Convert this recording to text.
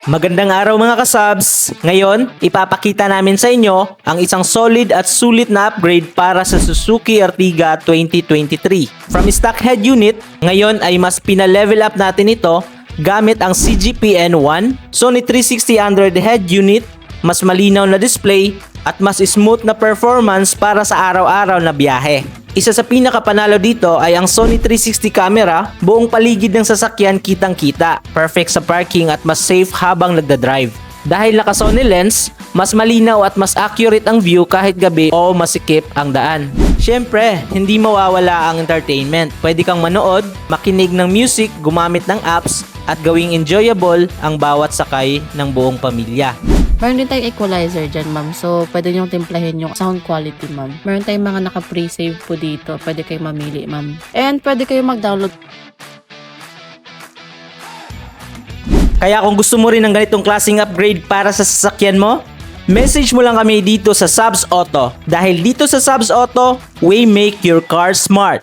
Magandang araw mga kasubs! Ngayon, ipapakita namin sa inyo ang isang solid at sulit na upgrade para sa Suzuki Ertiga 2023. From stock head unit, ngayon ay mas pina-level up natin ito gamit ang CGPN1, Sony 3600 head unit, mas malinaw na display at mas smooth na performance para sa araw-araw na biyahe. Isa sa pinakapanalo dito ay ang Sony 360 camera, buong paligid ng sasakyan kitang-kita. Perfect sa parking at mas safe habang nagdadrive. Dahil naka Sony lens, mas malinaw at mas accurate ang view kahit gabi o masikip ang daan. Syempre, hindi mawawala ang entertainment. Pwede kang manood, makinig ng music, gumamit ng apps, at gawing enjoyable ang bawat sakay ng buong pamilya. Meron din tayong equalizer dyan, ma'am. So, pwede nyo timplahin yung sound quality, ma'am. Meron tayong mga naka-pre-save po dito. Pwede kayo mamili, ma'am. And pwede kayo mag-download. Kaya kung gusto mo rin ng ganitong klaseng upgrade para sa sasakyan mo, message mo lang kami dito sa Subs Auto. Dahil dito sa Subs Auto, we make your car smart.